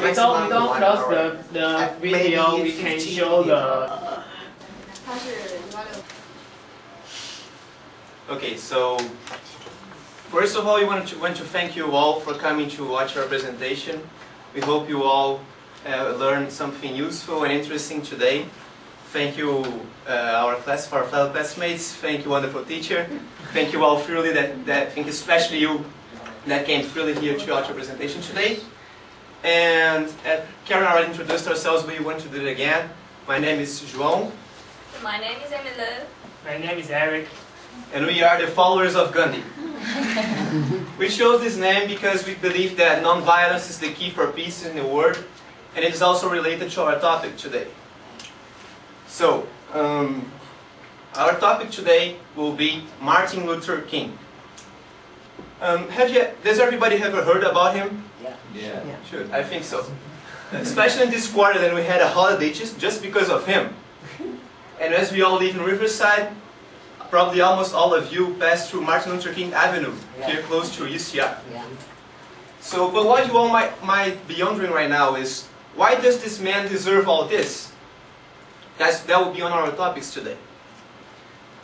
We don't close the video. We can show the. Okay, so first of all, we want to thank you all for coming to watch our presentation. We hope you all learned something useful and interesting today. Thank you, our fellow classmates. Thank you, wonderful teacher. Thank you all freely. I think especially you that came freely here to watch our presentation today. And Karen already introduced ourselves, but we want to do it again. My name is João. My name is Emiru. My name is Eric. And we are the followers of Gandhi. We chose this name because we believe that non-violence is the key for peace in the world, and it is also related to our topic today. So, our topic today will be Martin Luther King. Does everybody ever heard about him? Yeah. Sure, I think so. Especially in this quarter, then we had a holiday just because of him. And as we all live in Riverside, probably almost all of you passed through Martin Luther King Avenue, here close to UCR. So, but what you all might be wondering right now is, why does this man deserve all this? That will be on our topics today.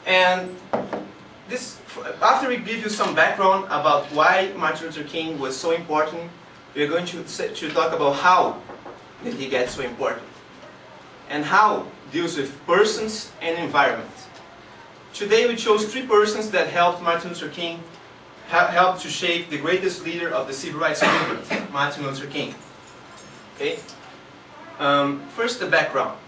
And after we give you some background about why Martin Luther King was so important, we are going to talk about how did he get so important, and how deals with persons and environment. Today we chose 3 persons that helped Martin Luther King, helped to shape the greatest leader of the civil rights movement, Martin Luther King. Okay. First, the background.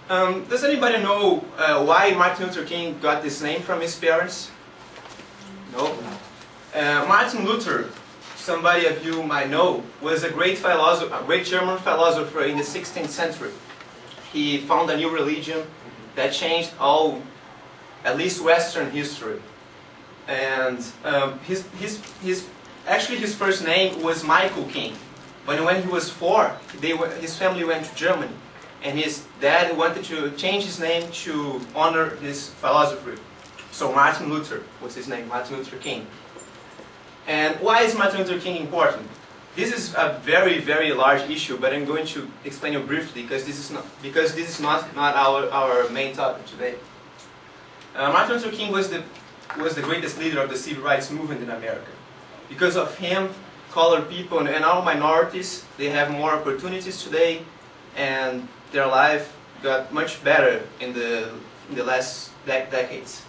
Does anybody know why Martin Luther King got this name from his parents? No. Martin Luther, somebody of you might know, was a great philosopher, a great German philosopher in the 16th century. He found a new religion that changed all, at least Western history. And actually his first name was Michael King. But when he was 4, his family went to Germany, and his dad wanted to change his name to honor this philosopher. So Martin Luther was his name, Martin Luther King. And why is Martin Luther King important? This is a very, very large issue, but I'm going to explain you briefly because this is not our main topic today. Martin Luther King was the greatest leader of the civil rights movement in America. Because of him, colored people and all minorities, they have more opportunities today, and their life got much better in the last decades.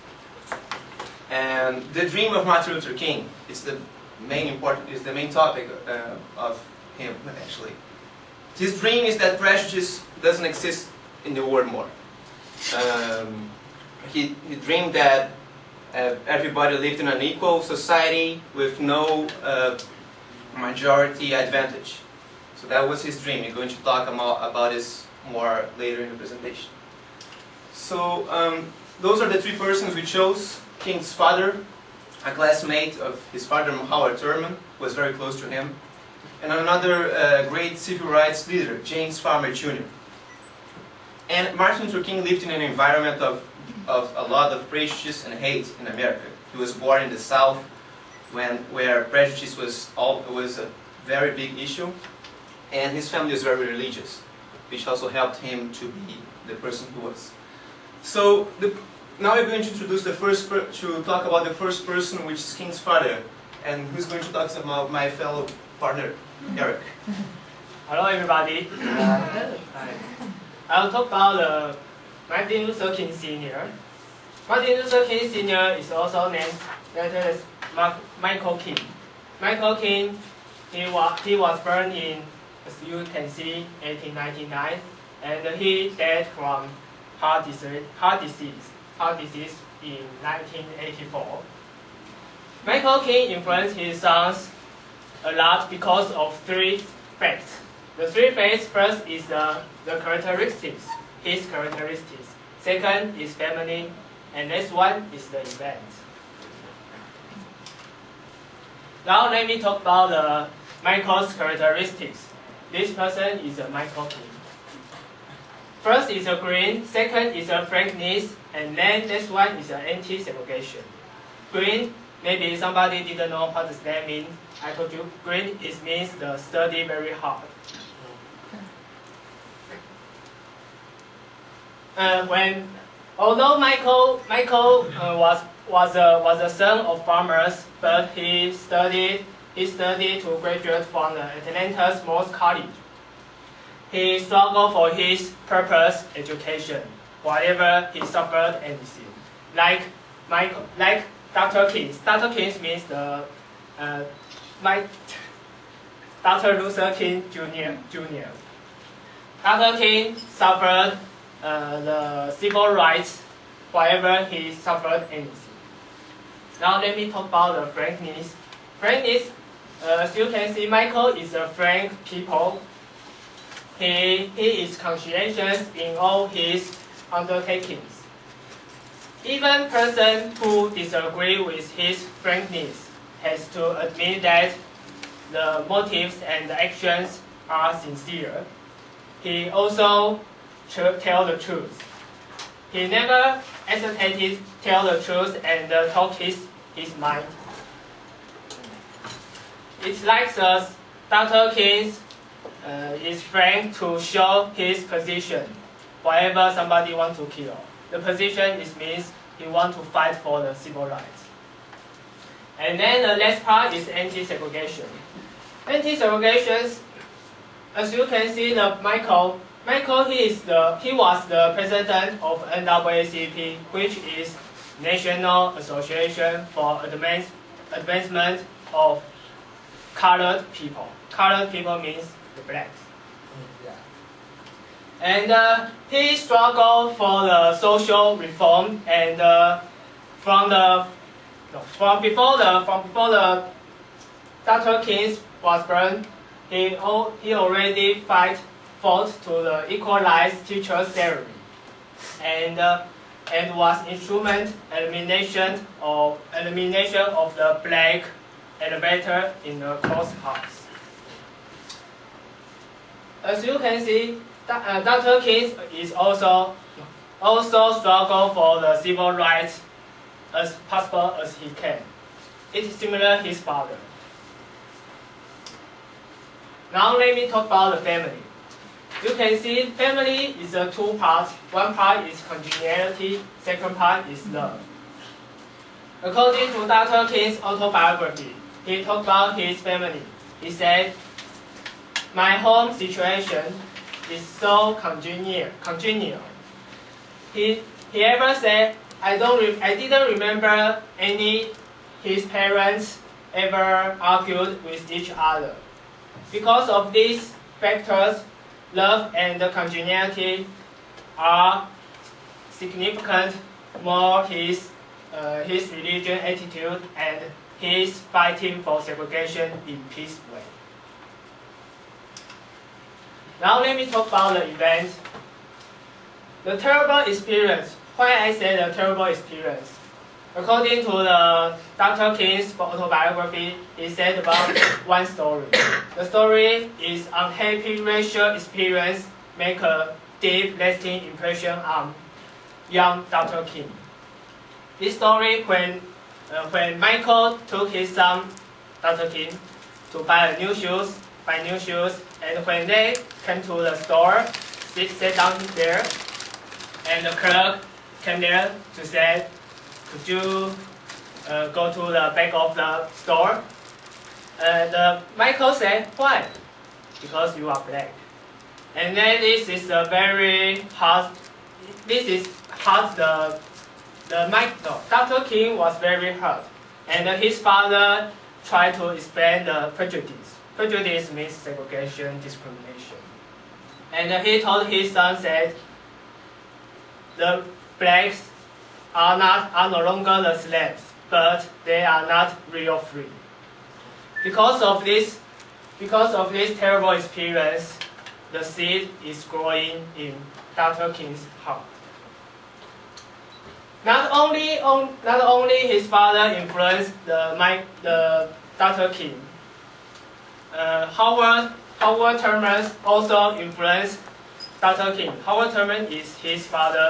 And the dream of Martin Luther King is the main topic of him, actually. His dream is that prejudice doesn't exist in the world more. He dreamed that everybody lived in an equal society with no majority advantage. So that was his dream. We're going to talk about this more later in the presentation. So those are the 3 persons we chose. King's father, a classmate of his father, Howard Thurman, was very close to him. And another great civil rights leader, James Farmer Jr. And Martin Luther King lived in an environment of a lot of prejudice and hate in America. He was born in the South, where prejudice was a very big issue, and his family was very religious, which also helped him to be the person he was. So now we're going to introduce to talk about the first person, which is King's father, and who's going to talk about my fellow partner, Eric. Hello, everybody. Hi. I'll talk about Martin Luther King Sr. Martin Luther King Sr. is also named as Michael King. Michael King, he was born in, as you can see, 1899, and he died from heart disease in 1984. Michael King influenced his sons a lot because of 3 facts. The 3 facts: first is the characteristics, his characteristics. Second is family, and next one is the event. Now let me talk about Michael's characteristics. This person is a Michael King. First is a green, second is a frankness, and then next one is an anti-segregation. Green, maybe somebody didn't know what does that mean. I told you, green means the study very hard. although Michael was a son of farmers, but he studied to graduate from the Atlanta's most college. He struggled for his purpose education, whatever he suffered anything. Like Dr. King. Dr. King means Dr. Luther King Jr. Dr. King suffered the civil rights, whatever he suffered anything. Now let me talk about the frankness. Frankness, as you can see, Michael is a frank people. He is conscientious in all his undertakings. Even person who disagree with his frankness has to admit that the motives and the actions are sincere. He also tell the truth. He never hesitated to tell the truth and talk his mind. It's like Dr. King is frank to show his position. Whatever somebody wants to kill, the position means he wants to fight for the civil rights. And then the last part is anti-segregation. Anti-segregation, as you can see, Michael he was the president of NAACP, which is National Association for Advancement of Colored People. Colored people means the blacks. And he struggled for the social reform, and from before the Dr. King was born, he already fought to the equalized teacher salary, and was instrument elimination of the black elevator in the courthouse. As you can see, Dr. King is also struggle for the civil rights as possible as he can. It is similar to his father. Now let me talk about the family. You can see family is a two parts. One part is congeniality, second part is love. According to Dr. King's autobiography, he talked about his family. He said, "My home situation is so congenial. He ever said, I didn't remember his parents ever argued with each other. Because of these factors, love and congeniality are significant more his religion attitude and his fighting for segregation in peace way." Now let me talk about the event. The terrible experience. Why I say the terrible experience? According to the Dr. King's autobiography, he said about one story. The story is unhappy racial experience make a deep lasting impression on young Dr. King. This story when Michael took his son Dr. King to buy new shoes, and when they came to the store, sat down there, and the clerk came there to say, "Could you go to the back of the store?" And Michael said, "Why?" "Because you are black." And then this is a very hard. This is hard. Dr. King was very hurt, and his father tried to explain the prejudice. Prejudice means segregation, discrimination. And he told his son that the blacks are no longer the slaves, but they are not real free. Because of this terrible experience, the seed is growing in Dr. King's heart. Not only his father influenced the Dr. King. Howard Thurman also influenced Dr. King. Howard Thurman is his father.